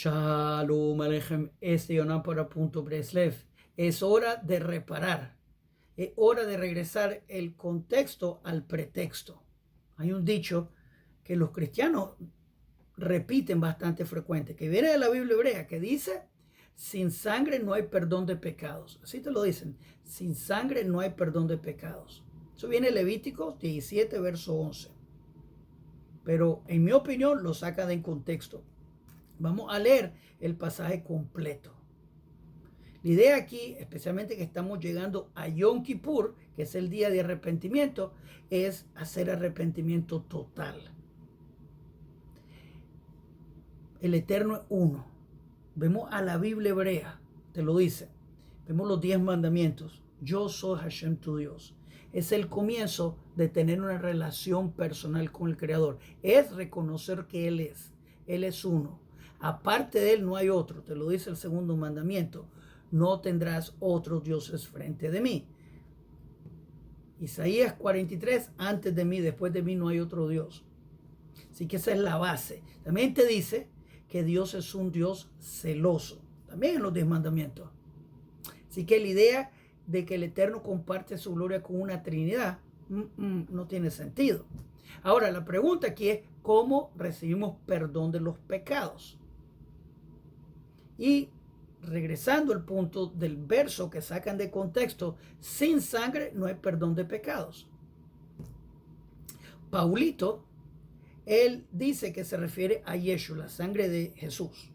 Shalom Aleichem, Yonam para Punto Breslev. Es hora de reparar, es hora de regresar el contexto al pretexto. Hay un dicho que los cristianos repiten bastante frecuente, que viene de la Biblia hebrea, que dice: sin sangre no hay perdón de pecados. Así te lo dicen: sin sangre no hay perdón de pecados. Eso viene de Levítico 17, verso 11. Pero en mi opinión lo saca de contexto. Vamos a leer el pasaje completo. La idea aquí, especialmente que estamos llegando a Yom Kippur, que es el día de arrepentimiento, es hacer arrepentimiento total. El Eterno es uno. Vemos a la Biblia hebrea, te lo dice. Vemos los 10 mandamientos. Yo soy Hashem tu Dios. Es el comienzo de tener una relación personal con el Creador. Es reconocer que Él es uno. Aparte de Él no hay otro. Te lo dice el segundo mandamiento. No tendrás otros dioses frente de mí. Isaías 43, antes de mí, después de mí no hay otro Dios. Así que esa es la base. También te dice que Dios es un Dios celoso. También en los 10 mandamientos. Así que la idea de que el Eterno comparte su gloria con una Trinidad no tiene sentido. Ahora, la pregunta aquí es: ¿cómo recibimos perdón de los pecados? Y regresando al punto del verso que sacan de contexto, sin sangre no hay perdón de pecados. Paulito, él dice que se refiere a Yeshua, la sangre de Jesús.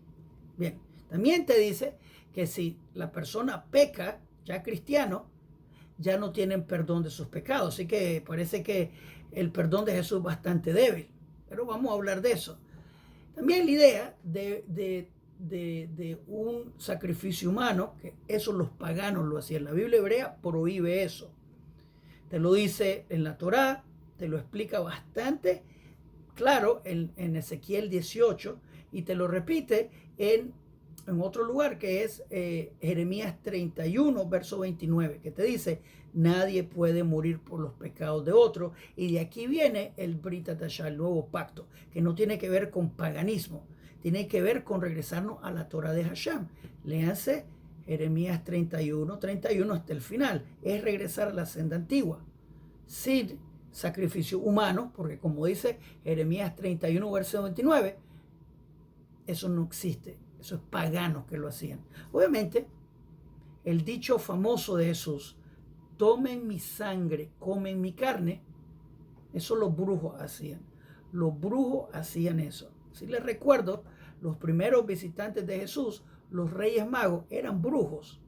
Bien, también te dice que si la persona peca, ya cristiano, ya no tienen perdón de sus pecados. Así que parece que el perdón de Jesús es bastante débil. Pero vamos a hablar de eso. También la idea de un sacrificio humano, que eso los paganos lo hacían. La Biblia hebrea prohíbe eso. Te lo dice en la Torá, te lo explica bastante claro en Ezequiel 18 y te lo repite en otro lugar, que es Jeremías 31, verso 29, que te dice: nadie puede morir por los pecados de otro. Y de aquí viene el Brit Hadashah, el nuevo pacto, que no tiene que ver con paganismo, tiene que ver con regresarnos a la Torah de Hashem. Léanse Jeremías 31 hasta el final. Es regresar a la senda antigua, sin sacrificio humano, porque como dice Jeremías 31, verso 29, eso no existe. Eso es paganos que lo hacían. Obviamente, el dicho famoso de Jesús: tomen mi sangre, comen mi carne, eso los brujos hacían. Los brujos hacían eso. Si les recuerdo, los primeros visitantes de Jesús, los reyes magos, eran brujos.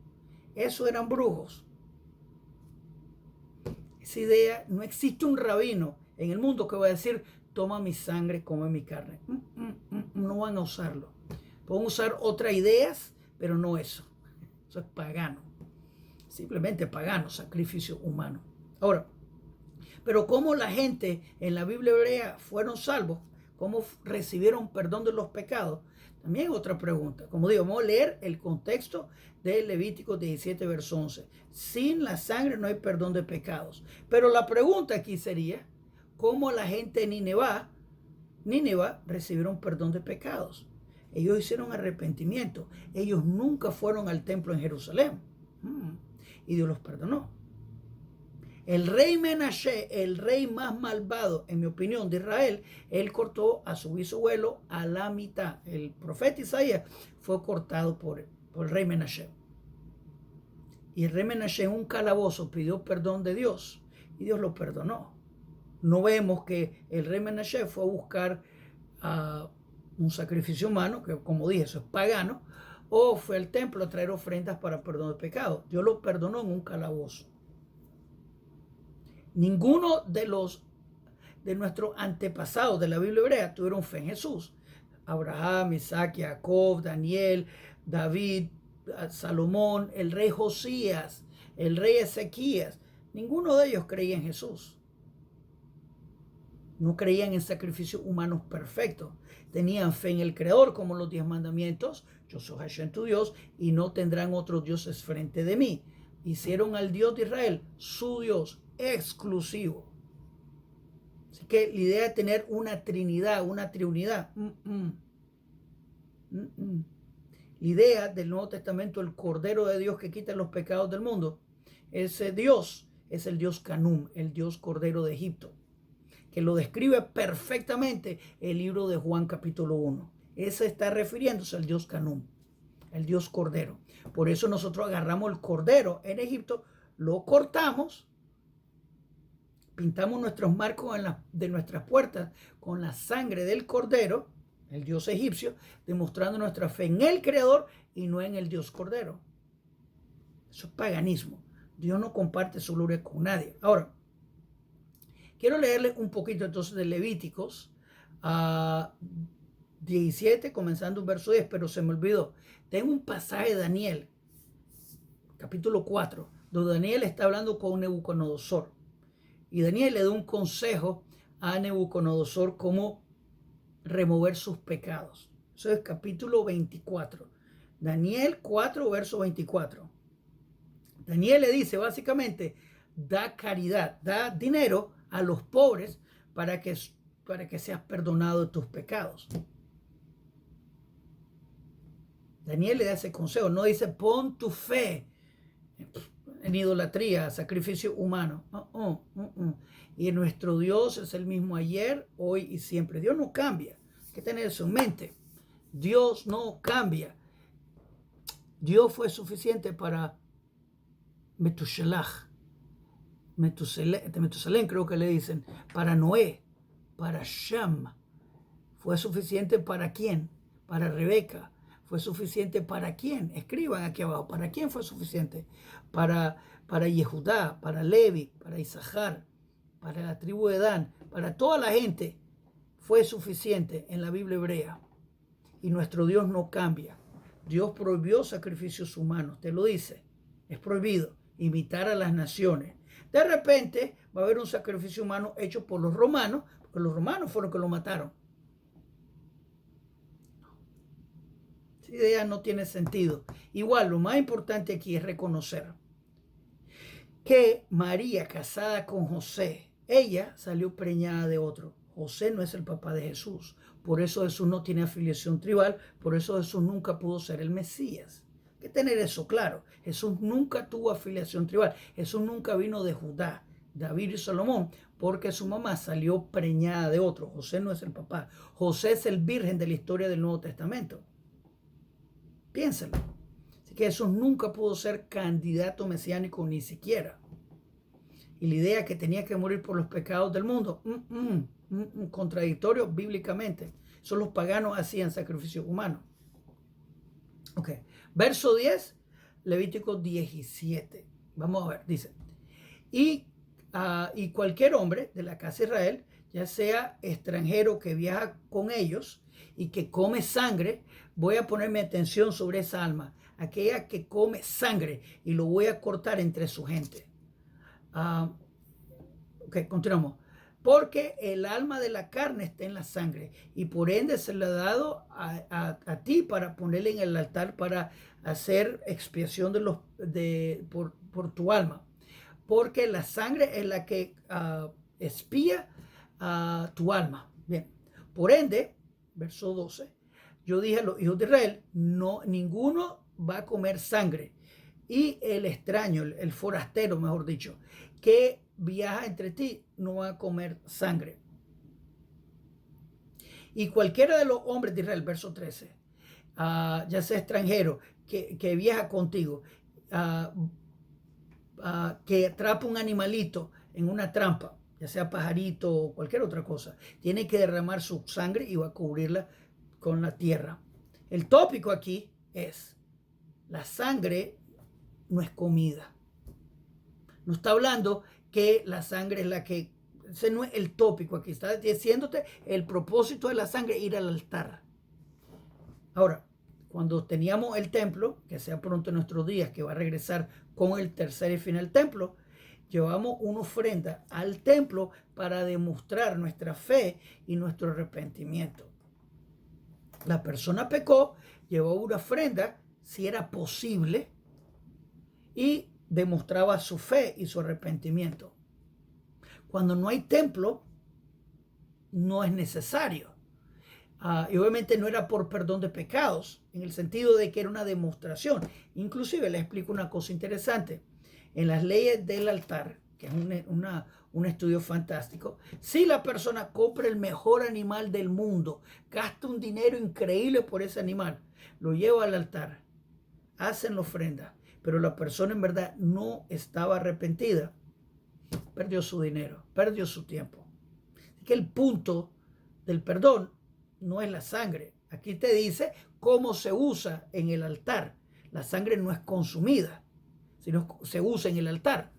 Eso eran brujos. Esa idea, no existe un rabino en el mundo que va a decir: toma mi sangre, come mi carne. No van a usarlo. Pueden usar otras ideas, pero no eso. Eso es pagano. Simplemente pagano, sacrificio humano. Ahora, pero ¿cómo la gente en la Biblia hebrea fueron salvos? ¿Cómo recibieron perdón de los pecados? También otra pregunta. Como digo, vamos a leer el contexto de Levítico 17, verso 11. Sin la sangre no hay perdón de pecados. Pero la pregunta aquí sería: ¿cómo la gente de Nínive recibieron perdón de pecados? Ellos hicieron arrepentimiento. Ellos nunca fueron al templo en Jerusalén. Y Dios los perdonó. El rey Menashe, el rey más malvado, en mi opinión, de Israel, él cortó a su bisabuelo a la mitad. El profeta Isaías fue cortado por el rey Menashe. Y el rey Menashe en un calabozo pidió perdón de Dios y Dios lo perdonó. No vemos que el rey Menashe fue a buscar un sacrificio humano, que como dije, eso es pagano, o fue al templo a traer ofrendas para perdón de pecados. Dios lo perdonó en un calabozo. Ninguno de nuestros antepasados de la Biblia hebrea tuvieron fe en Jesús. Abraham, Isaac, Jacob, Daniel, David, Salomón, el rey Josías, el rey Ezequías. Ninguno de ellos creía en Jesús. No creían en sacrificios humanos perfectos. Tenían fe en el Creador, como los 10 mandamientos: yo soy Hashem tu Dios y no tendrán otros dioses frente de mí. Hicieron al Dios de Israel su Dios exclusivo. Así que la idea de tener una trinidad, una triunidad, La idea del Nuevo Testamento, el Cordero de Dios que quita los pecados del mundo, ese Dios es el Dios Canum, el Dios Cordero de Egipto, que lo describe perfectamente el libro de Juan capítulo 1. Ese está refiriéndose al Dios Canum, el Dios Cordero. Por eso nosotros agarramos el Cordero en Egipto, lo cortamos, pintamos nuestros marcos de nuestras puertas con la sangre del Cordero, el Dios egipcio, demostrando nuestra fe en el Creador y no en el Dios Cordero. Eso es paganismo. Dios no comparte su gloria con nadie. Ahora, quiero leerles un poquito entonces de Levíticos 17, comenzando un verso 10, pero se me olvidó. Tengo un pasaje de Daniel, capítulo 4, donde Daniel está hablando con Nabucodonosor. Y Daniel le da un consejo a Nabucodonosor cómo remover sus pecados. Eso es capítulo 24. Daniel 4, verso 24. Daniel le dice básicamente, da caridad, da dinero a los pobres para que seas perdonado de tus pecados. Daniel le da ese consejo, no dice pon tu fe en idolatría, sacrificio humano. Y nuestro Dios es el mismo ayer, hoy y siempre. Dios no cambia. Hay que tener eso en mente. Dios no cambia. Dios fue suficiente para Metusalén creo que le dicen, para Noé, para Shem. Fue suficiente para quién? Para Rebeca. ¿Fue suficiente para quién? Escriban aquí abajo. ¿Para quién fue suficiente? Para Yehudá, para Levi, para Isahar, para la tribu de Dan, para toda la gente fue suficiente en la Biblia hebrea. Y nuestro Dios no cambia. Dios prohibió sacrificios humanos, te lo dice. Es prohibido imitar a las naciones. De repente va a haber un sacrificio humano hecho por los romanos, porque los romanos fueron los que lo mataron. Esa idea no tiene sentido. Igual, lo más importante aquí es reconocer que María, casada con José, ella salió preñada de otro. José no es el papá de Jesús. Por eso Jesús no tiene afiliación tribal. Por eso Jesús nunca pudo ser el Mesías. Hay que tener eso claro. Jesús nunca tuvo afiliación tribal. Jesús nunca vino de Judá, David y Salomón, porque su mamá salió preñada de otro. José no es el papá. José es el virgen de la historia del Nuevo Testamento. Piénsenlo. Así que Jesús nunca pudo ser candidato mesiánico ni siquiera. Y la idea que tenía que morir por los pecados del mundo, contradictorio bíblicamente. Son los paganos hacían sacrificios humanos. Ok, verso 10, Levítico 17. Vamos a ver, dice. Y cualquier hombre de la casa de Israel, ya sea extranjero que viaja con ellos y que come sangre, voy a poner mi atención sobre esa alma, aquella que come sangre, y lo voy a cortar entre su gente. Ok, continuamos. Porque el alma de la carne está en la sangre, y por ende se le ha dado a ti para ponerle en el altar para hacer expiación por tu alma. Porque la sangre es la que expía tu alma. Bien, por ende, verso 12, yo dije a los hijos de Israel, ninguno va a comer sangre. Y el extraño, el forastero, mejor dicho, que viaja entre ti, no va a comer sangre. Y cualquiera de los hombres de Israel, verso 13, ya sea extranjero, que viaja contigo, que atrapa un animalito en una trampa, ya sea pajarito o cualquier otra cosa, tiene que derramar su sangre y va a cubrirla con la tierra. El tópico aquí es, la sangre no es comida. No está hablando que la sangre es la que... Ese no es el tópico aquí. Está diciéndote el propósito de la sangre, ir al altar. Ahora, cuando teníamos el templo, que sea pronto en nuestros días, que va a regresar con el tercer y final templo, llevamos una ofrenda al templo para demostrar nuestra fe y nuestro arrepentimiento. La persona pecó, llevó una ofrenda, si era posible, y demostraba su fe y su arrepentimiento. Cuando no hay templo, no es necesario. Y obviamente no era por perdón de pecados, en el sentido de que era una demostración. Inclusive le explico una cosa interesante. En las leyes del altar, que es un estudio fantástico, si la persona compra el mejor animal del mundo, gasta un dinero increíble por ese animal, lo lleva al altar, hacen la ofrenda, pero la persona en verdad no estaba arrepentida, perdió su dinero, perdió su tiempo. Así que el punto del perdón no es la sangre. Aquí te dice cómo se usa en el altar. La sangre no es consumida, sino se usa en el altar.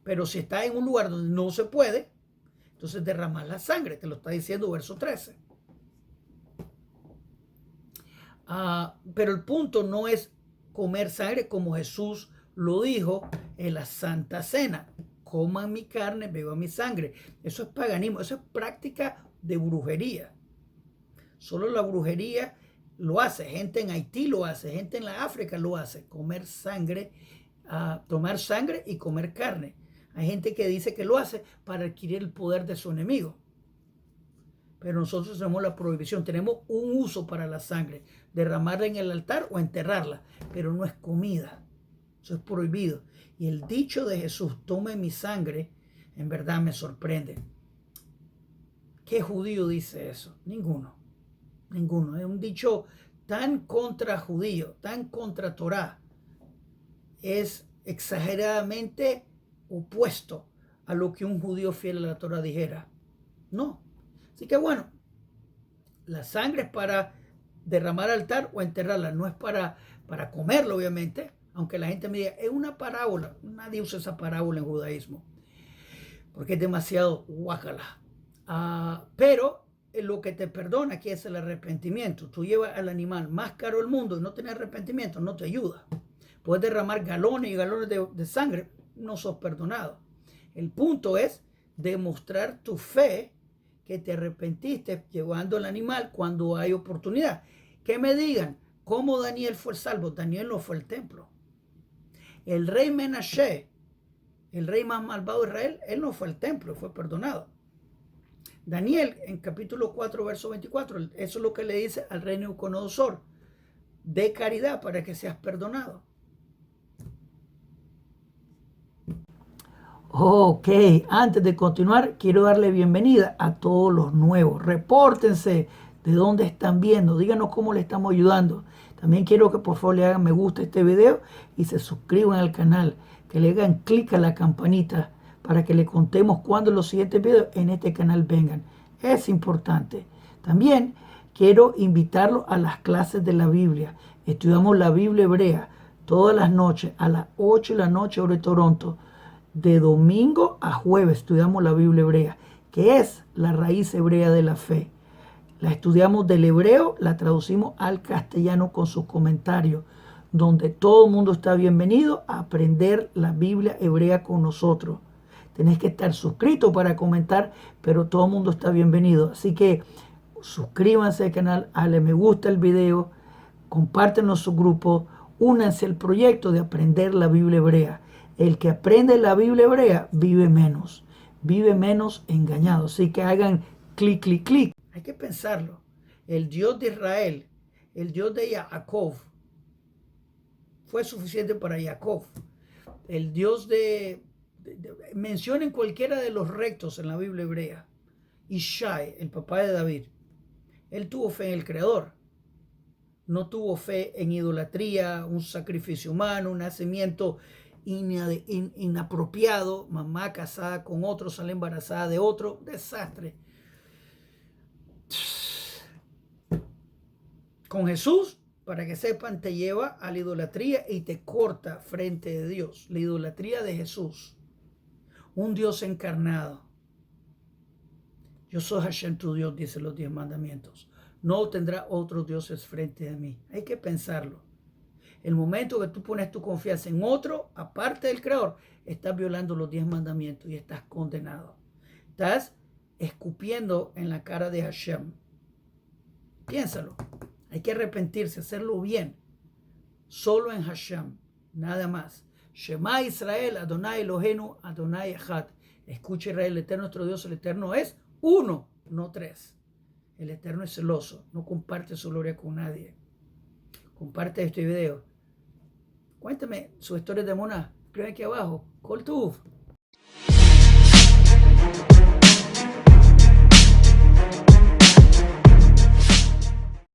Pero si está en un lugar donde no se puede, entonces derramar la sangre. Te lo está diciendo verso 13. Pero el punto no es comer sangre como Jesús lo dijo en la Santa Cena. Coman mi carne, beban mi sangre. Eso es paganismo, eso es práctica de brujería. Solo la brujería lo hace, gente en Haití lo hace, gente en la África lo hace, comer sangre, tomar sangre y comer carne. Hay gente que dice que lo hace para adquirir el poder de su enemigo. Pero nosotros tenemos la prohibición, tenemos un uso para la sangre, derramarla en el altar o enterrarla, pero no es comida. Eso es prohibido. Y el dicho de Jesús, tome mi sangre, en verdad me sorprende. ¿Qué judío dice eso? Ninguno. Ninguno. Es un dicho tan contra judío, tan contra Torah. Es exageradamente opuesto a lo que un judío fiel a la Torah dijera. No. Así que bueno, la sangre es para derramar al altar o enterrarla, no es para comerla, obviamente, aunque la gente me diga, es una parábola. Nadie usa esa parábola en judaísmo, porque es demasiado guácala. Pero lo que te perdona aquí es el arrepentimiento. Tú llevas al animal más caro del mundo y no tienes arrepentimiento, no te ayuda. Puedes derramar galones y galones de sangre, no sos perdonado. El punto es demostrar tu fe, que te arrepentiste llevando al animal cuando hay oportunidad. Que me digan, ¿cómo Daniel fue salvo? Daniel no fue al templo. El rey Menashe, el rey más malvado de Israel, él no fue al templo, fue perdonado. Daniel, en capítulo 4, verso 24, eso es lo que le dice al rey Nabucodonosor: de caridad para que seas perdonado. Ok, antes de continuar, quiero darle bienvenida a todos los nuevos. Repórtense de dónde están viendo, díganos cómo le estamos ayudando. También quiero que por favor le hagan me gusta a este video y se suscriban al canal, que le hagan clic a la campanita para que le contemos cuando los siguientes videos en este canal vengan. Es importante. También quiero invitarlos a las clases de la Biblia. Estudiamos la Biblia hebrea todas las noches a las 8 de la noche hora de Toronto. De domingo a jueves estudiamos la Biblia hebrea, que es la raíz hebrea de la fe. La estudiamos del hebreo, la traducimos al castellano con sus comentarios, donde todo el mundo está bienvenido a aprender la Biblia hebrea con nosotros. Tenés que estar suscrito para comentar, pero todo el mundo está bienvenido. Así que suscríbanse al canal, dale me gusta el video, compártenlo en su grupo, únanse al proyecto de aprender la Biblia hebrea. El que aprende la Biblia hebrea vive menos engañado. Así que hagan clic, clic, clic. Hay que pensarlo. El Dios de Israel, el Dios de Jacob, fue suficiente para Jacob. El Dios mencionen cualquiera de los rectos en la Biblia hebrea. Ishai, el papá de David, él tuvo fe en el Creador. No tuvo fe en idolatría, un sacrificio humano, un nacimiento inapropiado, mamá casada con otro, sale embarazada de otro, desastre. Con Jesús, para que sepan, te lleva a la idolatría y te corta frente de Dios. La idolatría de Jesús, un Dios encarnado. Yo soy Hashem tu Dios, dice los 10 mandamientos. No tendrá otros dioses frente de mí. Hay que pensarlo. El momento que tú pones tu confianza en otro, aparte del Creador, estás violando los 10 mandamientos y estás condenado. Estás escupiendo en la cara de Hashem. Piénsalo. Hay que arrepentirse, hacerlo bien. Solo en Hashem, nada más. Shema Israel, Adonai Eloheinu, Adonai Echad. Escucha Israel, el eterno nuestro Dios, el eterno es uno, no tres. El Eterno es celoso, no comparte su gloria con nadie. Comparte este video. Cuéntame su historia de Mona. Escribe aquí abajo. Kol Tuv.